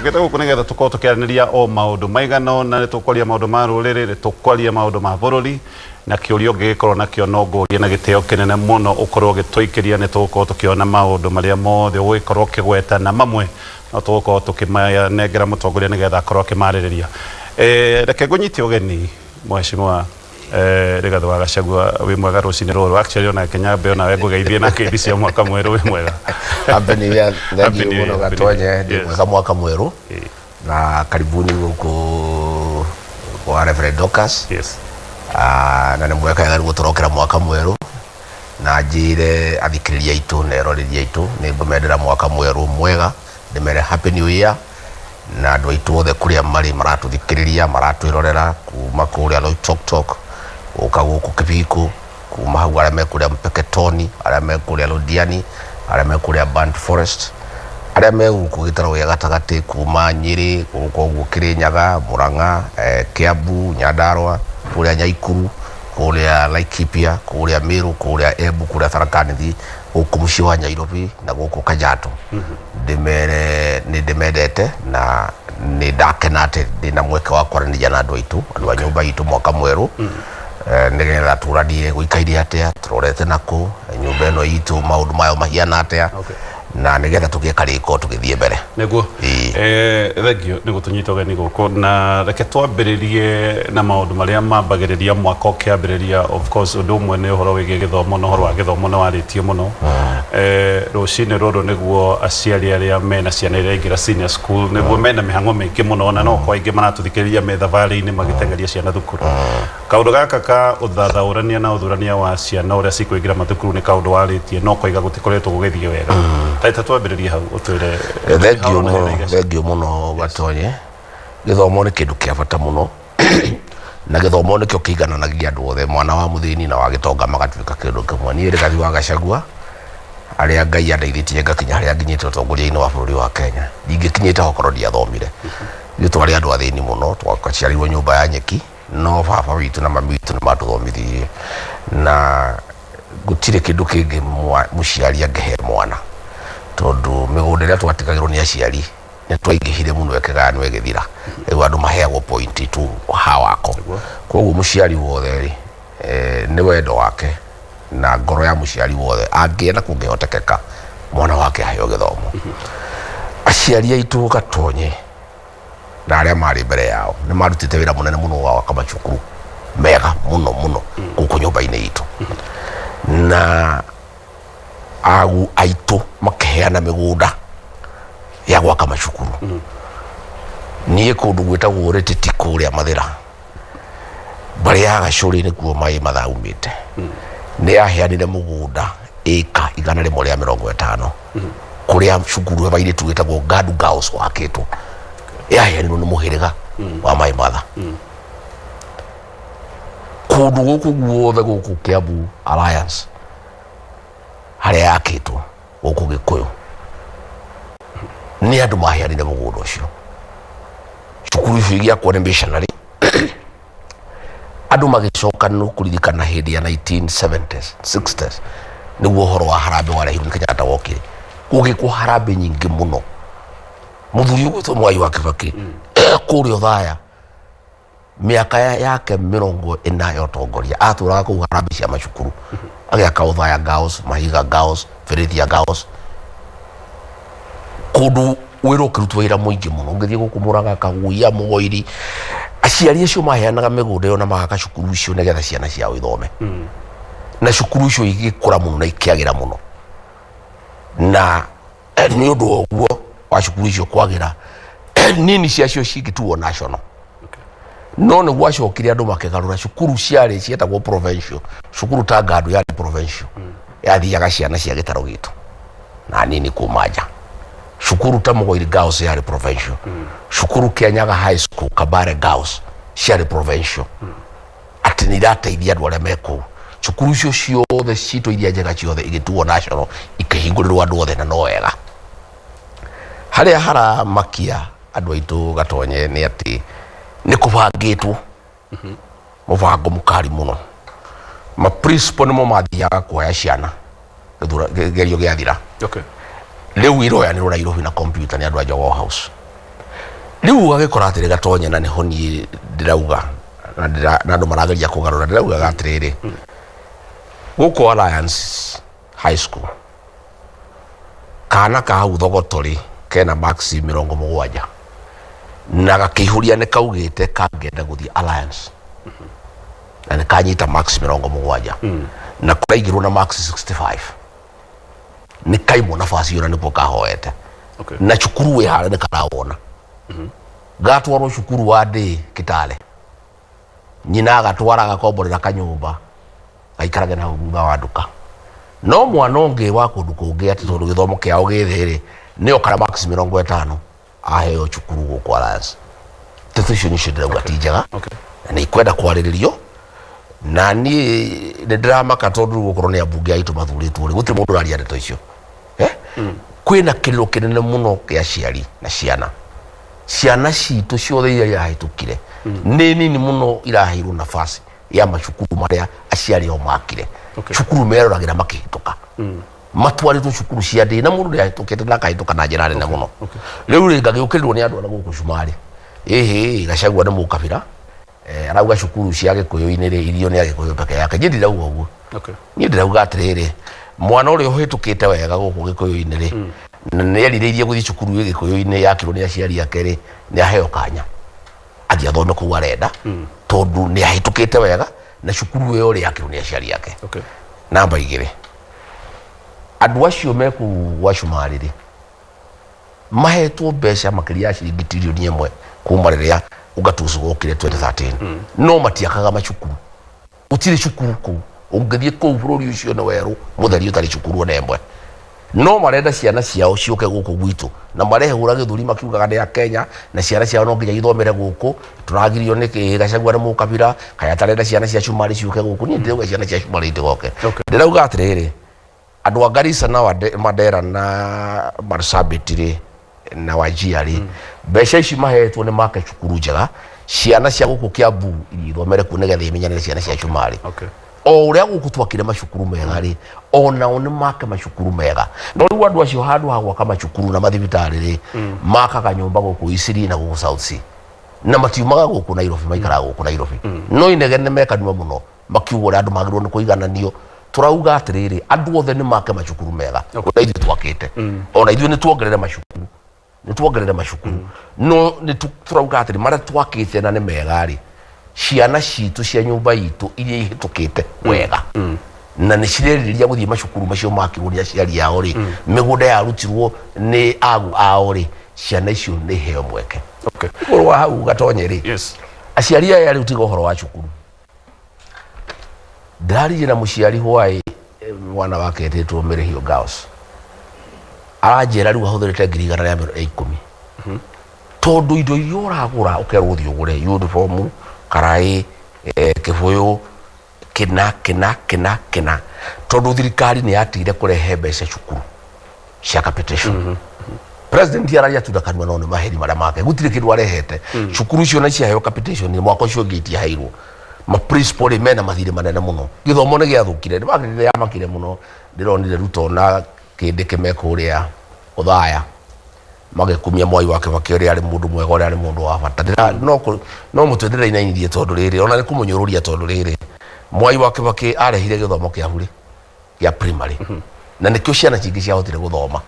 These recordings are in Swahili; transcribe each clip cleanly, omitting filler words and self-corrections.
Geta gukunegeza tuko tukiaraniria o maundu maigano na tukwaria maundu ma ruriri tukwaria maundu ma bururi na kiurio gikorwo na kio no ngurie na giteo kinene muno ukorwo gitwikiria ni tuko tukiona maundu maria mothe ugikorwo kigweta na mamwe no tuko tukimaya negera mutongoria nigetha akorwo akimaririria reke ngunyite ugeni mheshimiwa Rigathi wa Gachagua wi mwega rucini ruru actually ona Kenyambe ona we ngugeithie na kindi cia mwaka mweru wi mwega Happy New Year thank you muno Gatonye ndi mwega mwaka mweru na karibuni huko kwa Reverend Docas yes na nemweka ya gutorokera mwaka mweru na njire athikiriria itu na eroriria itu ni ngumendera mwaka mweru mwega ndimere Happy New Year na andu aitu othe kuria mari maratuthikiriria maratwirorera kuma kuria Loitoktok uka guku Kibiko kuma hau aria mekuria Mpeketoni aria mekuria Londiani aria mekuria Band Forest aria meguku gitaro ya gatagati kuma Nyeri guku guku Kirinyaga Murang'a Kiambu Nyandarua kuria Nyaikuru kuria Laikipia kuria Meru kuria Embu kuria Tharaka Nithi guku mucii wa Nairobi na guku Kajiado ndimendete na ni ndakenate ndina mweke wa kwaranĩria na andu aitu andu a nyumba itu mwaka mweru nigetha turanie guikairie atia turorete naku nyumba eno itu maundu mayo mahiana atia na nigetha tugieka riko tugithie mbere neguo thengio ni gutunyita ugeni guku na reke twambiririe na maundu maria mambagiriria mwaka ukiambiriria of course undu umwe ni uhoro wigi githomo no horo wa githomo no waritio muno rucini ruru niguo aciari aria mena ciana iria ingira senior school niguo mena mihango mingi muno na no kwa ingi maratuthikiriria me thavari-ini magitengeria ciana thukuru kaundu gaka ka uthathaurania na uthurania wa ciana uria cikuingira mathukuru ni kaundu waritie no koiga gutikoretwo gugithie wega taita twambiririe hau utwire thengio muno Gatonye githomo ni kindu kia bata muno na githomo nikio kiigananagia andu othe mwana wa muthini na wa gitonga magatuika kindu kimwe ni Rigathi wa Gachagua aria Ngai andeithitie ngakinya haria nginyite utongoria-ini wa bururi wa Kenya ndingikinyite hokorwo ndiathomire ithu twari andu athini muno twakaciarirwo nyumba ya nyeki no baba witu na mami witu ni matuthomithirie na gutire kindu kingi muciari angihe mwana tondu migunda iria twatigagirwo ni aciari ni twaingihire muno ekegano egithira riu andu maheagwo point tu hawako koguo muciari wothe ni wendo wake na ngoro ya muciari wothe angienda kungihotekeka mwana wake aheo githomo aciari aitu Gatonye na aria mari mbere yao ni marutite wira munene muno wa kama cukuru mega muno guku nyumba-ini itu na au aitu makeheana migunda ya gwaka macukuru nie kundu gwitagwo Retiti kuria Mathira bari ya Gachuri ni kuo mai mathaumite ni aheanire mugunda eka 150 kuria cukuru abaire twitagwo Gadu Girls wakitwo yaheanirwo ni muhiriga wa mai matha kundu guku guothe guku Kiambu Alliance haria yakitwo guku Gikuyu ni andu maheanire mugunda ucio cukuru icio igiakwo ni missionary andu magicoka no kuririkana hindi ya 1970s 60s niguo horo wa harambe wa Uhuru Kenyatta wokire gugikwo harambe nyingi muno muthuri ugwitwo Mwai wa Kibaki kuri Othaya miaka yake 40 ya utongoria aturaga ku harambe cia macukuru agiaka Othaya Girls Mahiga Girls Verithia Girls kundu wiro kirutwo ira muingi muno ngithie gukumuraga Kaguia Mugoiri aciari acio maheanaga migunda na magaka cukuru icio nigetha ciana ciao ithome na cukuru icio igikura muno na ikiagira muno na ni undu oguo wa cukuru icio kwagira nini ciacio cigituo national no ni gwacokire andu makigarura cukuru ciari cietagwo provincial cukuru ta Gadu ya provincial yathiaga ciana cia gitaro gitu na nini kumaja cukuru ta Mugoiri Girls ya provincial cukuru Kianyaga High School Kabare Girls cia provincial ati ni rateithia andu aria meku cukuru icio ciothe cito iria njega ciothe igituo national ikihingurirwo andu othe na no wega haria haramakia andu aitu Gatonye ni ati ni kubangitwo mubango mukari muno ma principal nimo mathiaga kuoya ciana gerio giathira okay leo iro ya niro Nairobi na computer ni andu a Jogoo House riu agikora atiri Gatonya na niho ni ndirauga na andu marageria kugarura ndirauga gatiriri guko Alliance High School kana ka hau thogotori kena maxi 70 na gakihuria ne kaugite kangenda guthii Alliance na ne kanyita maxi 70 na kuraigirwo na maxi 65 ni kaimo nafasi yona nipo kahoete na cukuru we hale ne karawona gatwaro cukuru wa de Kitale nyina gatwara gakomborera kanyumba aikarage na thutha wa nduka no mwana ungi wa kundu kungi ati tondu githomo kiao githiri nio kana max 50 aheo cukuru guku Alliance decision ishindira tijaga na ikwenda kwariririo na ni ndramaka tondu gukorwo ni abunge aitu mathuritwo ri guti mundu rari ndeto icio kwina kiriro kinene muno kia ciari na ciana citu ciothe iria hahitukire ni nini muno iraheirwo nafasi ya macukuru maria aciari o makire cukuru meroragira makihituka matwaritwo cukuru cia ndi na mundu yahitukite na kahituka na njira nene muno riu ringa giukirirwo ni andu na guku Cumari Gachagua ni mukabira arauga cukuru cia Gikuyu-ini ri irio ni Agikuyu peke yake ndirauga uguo ni ndirauga atiriri mwana uri uhitukite wega guku Gikuyu-ini ri ni erirĩirie guthii cukuru Gikuyu-ini yakirwo ni aciari ake ri ni aheo kanya athii athome kuu arenda tondu ni ahitukite wega na cukuru iyo ri yakirwo ni aciari ake namba 2 andu acio meku gwa Cumari ri mahetwo mbeca makiria ciringi trilioni 1 kuma riria ugatucu gokire 2013 no matiakaga macukuru utire cukuru ku ungithie ku bururi ucio no weru mutheri utari cukuru ona emwe no marenda ciana ciao ciuke guku gwitu na marehe hura githuri makiugaga ni ya Kenya na ciana ciao no nginya ithomere guku turagirio ni Gachagua ni mukabira kaya tarenda ciana cia Cumari ciuke guku ni ndirauga ciana cia Cumari itigoke ndirauga atiriri andu a Garissa na Mandera na Marsabit ri na Wajir ri mbeca ici mahetwo ni make cukuru njega ciana cia guku Kiambu ithomere ku nigetha imenyanire ciana cia Cumari o uria guku twakire macukuru mega ri ona oni make macukuru mega no riu andu acio handu ha gwaka macukuru na mathibitari ri makaga nyumba guku Isiri na guku South Sea na matiumaga guku Nairobi maikara guku Nairobi no inegene mekanwa muno makiuga andu magirwo ni kuigananio turauga atiriri andu othe ni make macukuru mega ona ithu twakite ona ithu ni tuongerere macukuru no ni turauga atiri maria twakite na ni mega ri ciana citu cia nyumba itu iria ihitukite wega na ni cireriria guthii macukuru macio makirwo ni aciari ao ri migunda yarutirwo ni agu ao ri ciana icio ni heo mweke wa hau Gatonya ri aciari aya ri utiga uhoro wa cukuru ndari na muciari hwai mwana wake etitwo Mirihio Girls ajera riu ahuthirite 110 tondu indo iria uragura ukerwo uthii ugure uniform karai kibuyu kina tondu thirikari ni yatire kurehe mbeca cukuru cia capitation president yararia tudakanwa no ni maheri maria make gutire kindu arehete cukuru cio na ciaheo capitation ni mwako cio ngiti hairwo ma principal mena mathire manene muno githomo ni giathukire ni magirire ya makire muno ndironire Ruto na kindi kimeko uria uthaya magikumia Mwai wake bakiri ari mundu mwega uri ari mundu wa bata no mutwendere inainirie tondu riri ona ni kumunyururia tondu riri Mwai wake baki arehire githomo kia buri ya primary na nikio ciana cingi cia hotire guthoma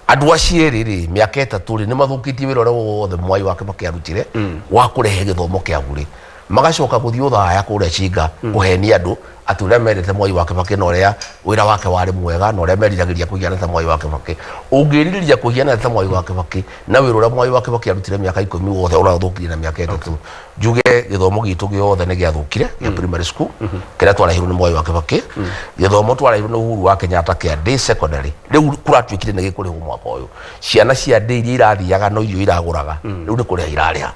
andu acieri ri miaka 3 ri ni mathukitie wira wothe Mwai wake baki arutire wa kurehe githomo kia buri magacoka guthii uthaya kuria Chinga kuhenia andu ati uria merete Mwai wake baki no ria wira wake wari mwega no ria meriragiria kugiana ta Mwai wake baki ungiririria kugiana ta Mwai wake baki na wira uria Mwai wake baki arutire miaka 10 wothe urathukire na miaka 3 njuge githomo gitu giothe ni giathukire ya primary school kira twarahirwo ni Mwai wake baki githomo twarahirwo ni Uhuru wa Kenyatta kia day secondary riu kuratwikire ni gikurihwo mwaka uyu ciana cia day iria irathiaga no irio iraguraga riu ni kuriha irariha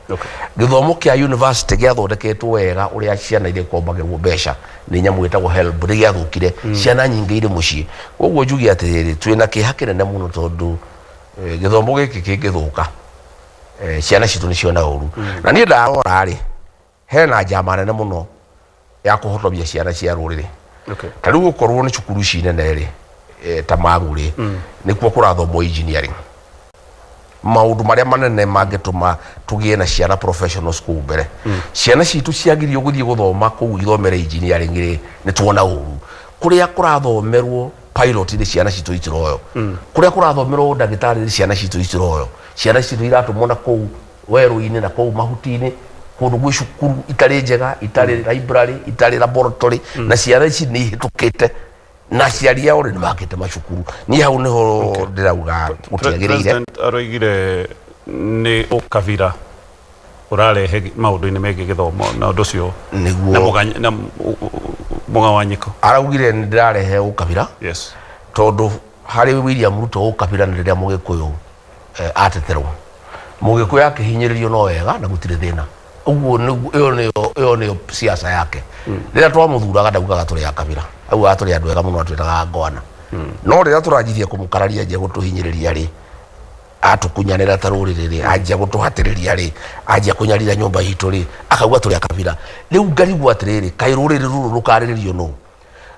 githomo kia university giathondeketwo wega uria ciana iria kombagirwo mbeca ni nyamu gitagwo HELB giathukire ciana nyingi iri mucii koguo njugi atiriri twina kiha kinene muno tondu githomo giki kingithuka ciana citu ni ciona uru na ni ndarora ri hena njama nene muno ya kuhotobia ciana cia ruriri tariu gukorwo ni cukuru ci nene ri ta Magũ ri nikuo kurathomwo engineering maundu maria manene mangetuma tugie na ciana professional school mbere ciana citu ciagirio guthie guthoma kuu ithomere engineering ri ni tuona uru kuria kurathomerwo pilot ni ciana citu itiroyo kuria kurathomerwo ndagitari ni ciana citu itiroyo ciana citu iratumwo na kuu weru-ini na kuu mahuti-ini kundu gwi cukuru itari njega itari library itari laboratory na ciana ici ni hitukite na ciari ao ni makite macukuru ni hau niho ndirauga gutiagirire President aroigire ni ukavira urarehe maundu-ini megi githomo na undu ucio niguo na mugawanyiko araugire ni ndirarehe ukavira yes tondu hari William Ruto ukavira ni riria mugikuyu ateterwo mugikuyu akihinyiririo no wega na gutire thina uguo iyo ni siasa yake riria twamuthuraga ndaugaga turi akavira au aturi andu ega muno atwiraga ngwana no riria turanjithia kumukararia je gutuhinyiriria ri atukunyanira taruriri ajia gutuhatiriria ri ajia kunyarira nyumba hitu ri akauga turi akavira riu ngarigwa atiriri kairuriri ruru rukaririo no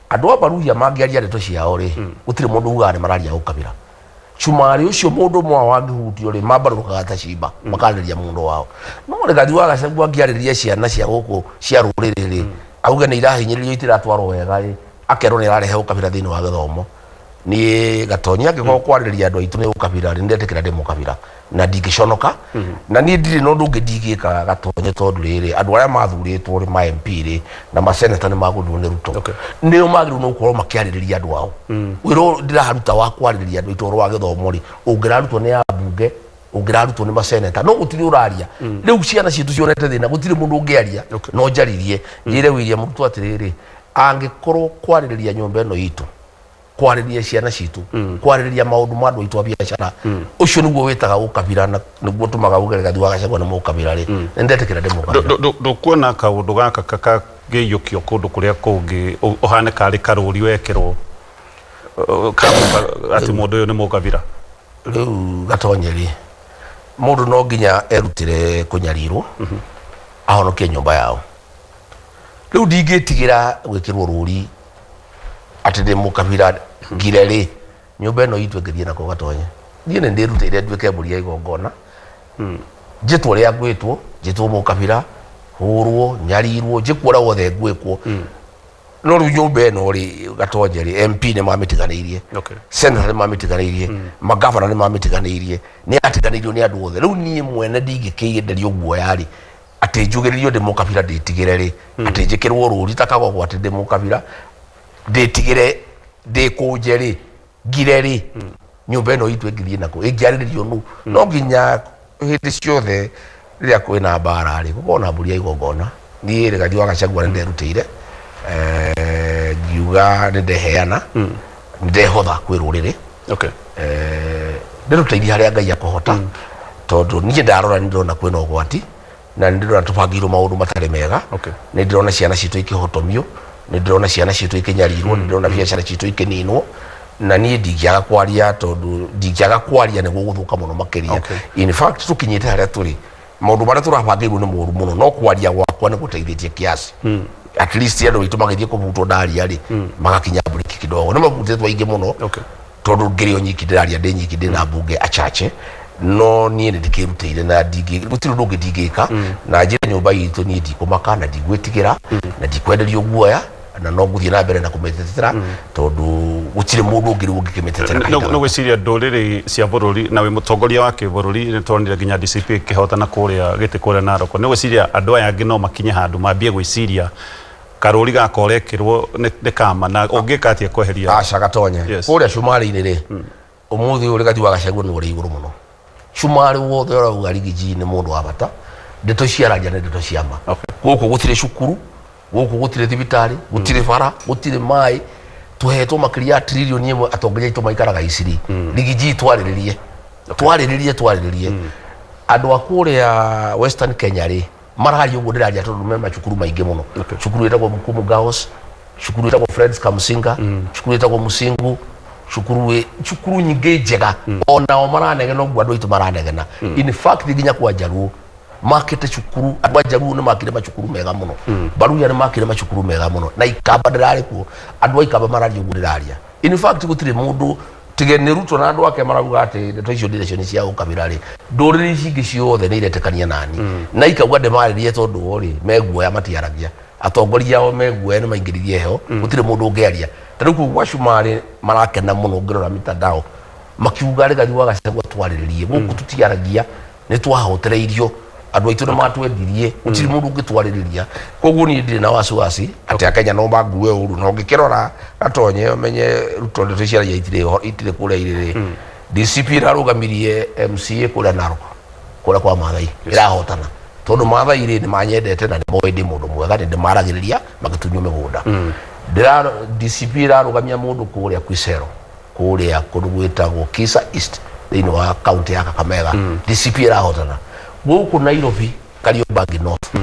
andu abaruhia mangiaria ndeto ciao ri gutire mundu ugaga ni mararia ukavira Chumari ucio mundu mwa wangihutio ri mabarukaga ta cimba makariria mundu wao no regathi wa Gachagua ngiariria ciana cia guku cia ruriri ri auga ni irahinyiririo itiratwarwo wega ri akerwo ni irarehe ukavira thini wa githomo ni Gatonya ngiko kwariria andu aitu ni ukavira ri ndetekira ndi mukavira na ndingiconoka na ni ndiri no ndungi ndingika Gatonya tondu riri andu aria mathuritwo ri ma MP ri na ma senator ni magundwo ni Ruto nio magiru no gukorwo makiaririria andu ao wiro ndiraharuta wa kwariria andu aitu wa githomo ri ungirarutwo ni abunge ungirarutwo ni ma senator no gutiri uraria riu ciana citu cionete thina gutiri mundu ungiaria no njaririe njire William Ruto atiriri angikorwo kwariria nyumba ino itu kwariria ciana citu kwariria maundu ma andu aitu a biacara ucio niguo witaga ukavira na niguo tumaga ugeregathi wa Gachagua na mukavira ri ndetekira ndi mukavira ndukuona kaundu gaka kakagiyukio kundu kuria kungi uhane kari karuri wekirwo ati mundu uyu ni mukavira riu Gatonya ri mundu no nginya erutire kunyarirwo ahonokie nyumba yao riu ndingitigira gwikirwo ruri ati ndi mukavira ngire ri nyumba ino itu ngithie nako Gatonya ndie ni ndirutire nduike mburi ya igongona njitwo ria ngwitwo njitwo mukavira hurwo nyarirwo njikura wothe ngwikwo no riu nyumba ino ri Gatonya ri MP ni mamitiganirie senator ni mamitiganirie magavana ni mamitiganirie ni atiganirio ni andu othe riu nie mwene ndingikienderio guoya ri ati njugiririo ndi mukavira nditigire ri ati njikirwo ruri takagwo ati ndi mukavira nditigire ndikunje ri ngire ri nyumba ino itu ngithie nako ingiariririo nu no nginya hindi ciothe riria kwina mbara ri gukona mburi ya igongona ni Rigathi wa Gachagua nderutire ngiuga nindeheana ndehotha kwi ruriri ndiruteirie haria Ngai akuhota tondu nie ndarora ndirona kwina ugwati na ndirona tubangirwo maundu matari mega ni ndirona ciana citu ikihotomio ni ndirona ciana citu ikinyarirwo ni ndirona biacara citu ikininwo na nie ndingiaga kwaria tondu ndingiaga kwaria niguo guthuka muno makiria in fact tukinyite haria turi maundu maria turabangirwo ni moru muno no kwaria gwakwa ni guteithĩtie kiasi at least andu itu magithie kuvutwo ndaria ri magakinya briki kidogo ni mavutĩtwo aingi muno tondu ngirio nyiki ndiraria ndi nyiki ndina mbunge achache no nie ndikirutĩire na gutiri undu ndingika na njire nyumba itu nie ndikumaka na ndigwĩtigĩra na ndikwenderio guoya na no guthie na mbere na kumetetera tondu gutire mundu ungiru ungikimetetera no gwiciria nduriri cia bururi na wi mutongoria wa kibururi ni tonire nginya DCP kihotana kuria giti kuria Narok no gwiciria andu aya ngi no makinye handu mambie gwiciria karuri gakorekirwo ni kama na ungika atia kweheria aca Gatonya kuria Shumari-ini ri umuthi uri Rigathi wa Gachagua ni uri iguru muno Shumari wothe urauga Rigiji ni mundu wa bata ndeto ciaragia ni ndeto ciama guku gutire cukuru guku gutire thibitari gutire bara gutire mai tuhetwo makiria trillion imwe atongoria itu maikaraga Isiri Rigiji twariririe andu akuria Western Kenya ri marari uguo ndiraria tondu mema cukuru maingi muno cukuru etagwo Mkumu Girls cukuru etagwo Friends Kamsinga cukuru etagwo Musingu cukuru nyingi njega onao maranegena uguo andu aitu maranegena in fact nginya kwa Jaruo makete cukuru andu a Jaruo ni makire macukuru mega muno Baruya ni makire macukuru mega muno na Ikamba ndirari ku andu a Ikamba marari uguo ndiraria in fact gutire mundu tigene Ruto na andu ake marauga ati ndeto icio direction cia ukabira ri nduriri cingi ciothe ni iretekania nani na ikauga ndemaririe tondu ori meguoya matiaragia atongoria ao meguoya ni maingiririe heho gutire mundu ungiaria tariu kwa Shumari marakena muno ngirora mitandao makiuga ri Gari wa Gachagua twariririe guku tutiaragia ni twahotereirio andu aitu ni matwendirie gutire mundu ungitwaririria koguo ni ndire na wasiwasi ati Akenya no mague uru no ngikirora atonye menye Ruto ndeto cia itire kuria irire DCP rarugamirie MCA kuria Narok kuria kwa Maathai irahotana tondu Maathai ri ni manyendete na ni moende mundu mwega ni maragiriria magitunyo migunda DCP rarugamia mundu kuria Kwisero kuria kurugwitagwo Kisa East thini wa county ya Kakamega DCP irahotana guku Nairobi Kariobangi North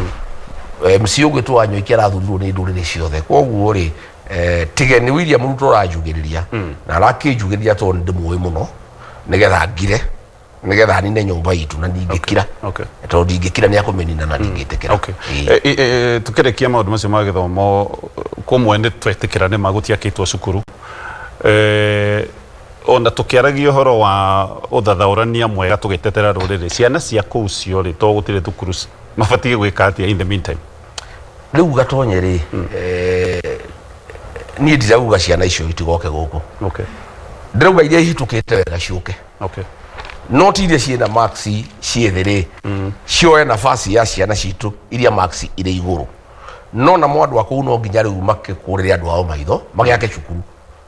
MCA gwitwa Wanyoike arathurwo ni ndurire ciothe koguo ri tigeni William Ruto rajugiriria na arakijugiriria tondu ndimwe muno nigetha ngire nigetha nine nyumba itu na ndingikira tondu ndingikira ni akumenina na ndingitekera tukirekia maundu macio ma githomo kumwe ni twetikira ni magutiakitwo cukuru ona tukiaragia horo wa uthathaurania mwega tugitetera ruriri ciana cia kuu cio ri to gutire thukuru mabatie gwika atia in the meantime riu gatonye ri ni ndirauga ciana icio itigoke guku ndirauga iria ihitukite wega ciuke no ti iria ciena maxi ciethire cioe nafasi ya ciana citu iria maxi ire iguru no na mwandu akuu no nginya riu makikuriria andu ao maitho magiake cukuru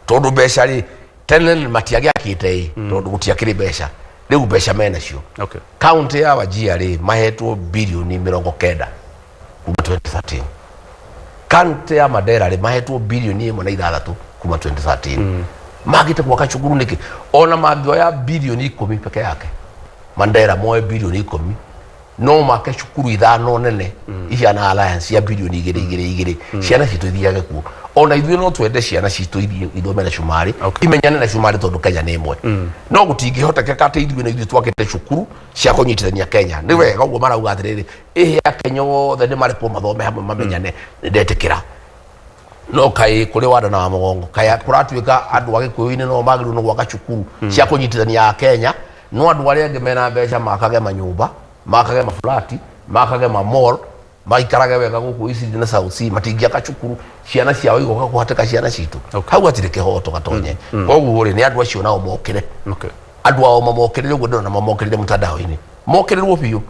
tondu mbeca ri tene matiagiakite tondu gutiakire mbeca riu mbeca mena cio county ya Wajir ri mahetwo bilioni 90 kuma 2013 county ya Mandera ri mahetwo bilioni 1.6 kuma 2013 magite gwaka cukuru niki ona mangioya bilioni 10 peke yake Mandera moe bilioni 10 no make cukuru ithano nene ihana alliance ya bilioni 2 ciana citu ithiage kuo ona ithuĩ no twende ciana citu ithomere Shumari imenyane na Shumari tondu Kenya ni imwe no gutingĩhotekeka ati ithuĩ na ithuĩ twakĩte cukuru cia kũnyitithania Kenya ni wega ũguo marauga atĩrĩrĩ Akenya othe nĩ marĩkwo mathome hamwe mamenyane ndetĩkĩra no kai kuri wada na Mugongo kai kuratuika andu agikuyu-ini no magiru no gwaka cukuru cia kunyitithania Kenya no andu aria angi mena mbeca makage manyumba makage maflati makage mall maikarage wega guku iciri na South Sea matingiaka cukuru ciana ciao igoka kuhateka ciana citu hau atire kihoto gatonye koguo ri ni andu acio nao mokire andu ao mamokire uguo ndona mamokire mutandao-ini mokirirwo biu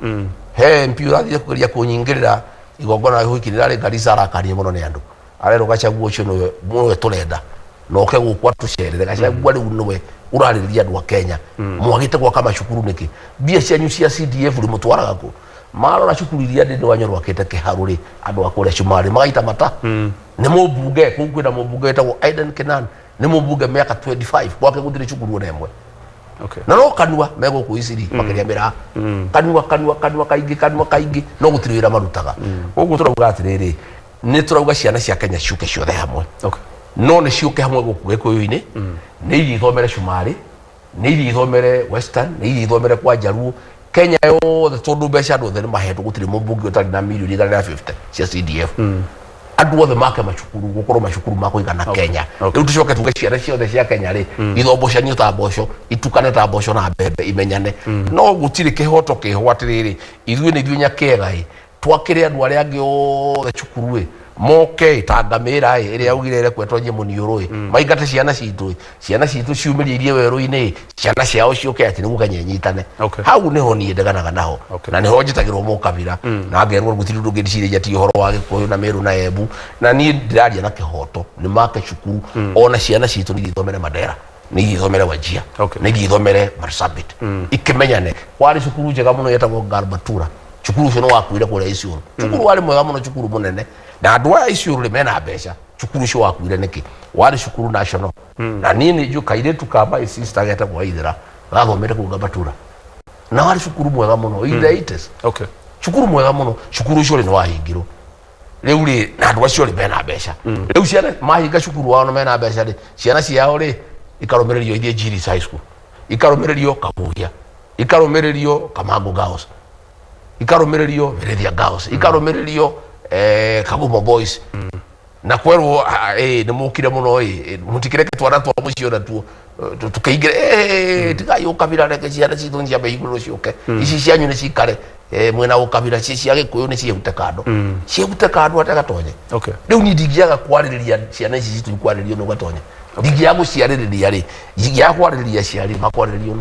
he MP urathire kugeria kunyingirira igongona ihukirira ri Garissa arakanie muno ni andu arero Gachagua ucio nowe turenda noke gukwa tucerere Gachagua riu nowe uraririria andu a Kenya mwagite gwaka macukuru niki bia cianyu cia CDF ri mutwaraga ku marora cukuru iria ndi wanyorwo akite kiharu ri andu akuria Shumari magaita mata ni mubunge kwina mubunge wetagwo Aiden Kenan ni mubunge miaka 25 gwake gutire cukuru nemwe na no kanua mego kuiciri makeria mira kanua kaingi no gutire wira marutaga koguo turauga atiriri ni turauga ciana cia Kenya ciuke ciothe hamwe no ni ciuke hamwe guku gikuyu-ini ni ithomere Shumari ni ithomere Western ni ithomere kwa Jaruo Kenya yothe tondu mbeca andu othe ni mahetwo gutire mubunge utari na milioni 150 cia CDF andu othe make macukuru gukorwo macukuru makuigana Kenya riu tucoke tuge ciana ciothe cia Kenya ri ithombocanio ta mboco itukane ta mboco na mbembe imenyane no gutire kihoto kiho atiriri ithuĩ ni ithuĩ nyakega twakire andu aria angi othe cukuru moke tangamira iria ugirere kwetwo nye muniuru maingate ciana citu ciumiririe weru-ini ciana ciao ciuke ati ni Kenya nyitane hau niho ni ndeganaga naho na niho njitagirwo mukabira na ngerwo gutiri ndu ngindiciria ti horo wa Gikuyu na Meru na Embu na ni ndiraria na kihoto ni make cukuru ona ciana citu ni ithomere Mandera ni ithomere Wajir ni ithomere Marsabit ikimenyane kwari cukuru njega muno yetagwo Garbatura cukuru ucio no wakuire kuria Isiolo cukuru wari mwega muno cukuru munene na andu a Isiolo ri mena mbeca cukuru ucio wakuire niki wari cukuru national na nini ju kairetu kamba sister getagwo Ithera gathomere ku Garbatura na wari cukuru mwega muno in the 80s cukuru mwega muno cukuru ucio ri no wahingirwo riu ri na andu acio ri mena mbeca riu ciana mahinga cukuru wao no mena mbeca ri ciana ciao ri ikaromererio ithie Jiris High School ikaromererio Kabugia ikaromererio Kamango Girls ikaromererio Verethia Girls ikaromererio Kagumo Boys na kwerwo ni mukire muno mutikireke twara twa mucio na tuo tukaingira tigai ukabira reke ciana citu cia beiguru ciuke ici cianyu ni cikare mwena ukabira cia gikuyu ni ciehute kando ciehute kando atagatonye riu ni ndingiaga kwaririria ciana ici citu kwariririo no gatonye ndingiaga guciaririria ri ndingiaga kwaririria ciari makwariririo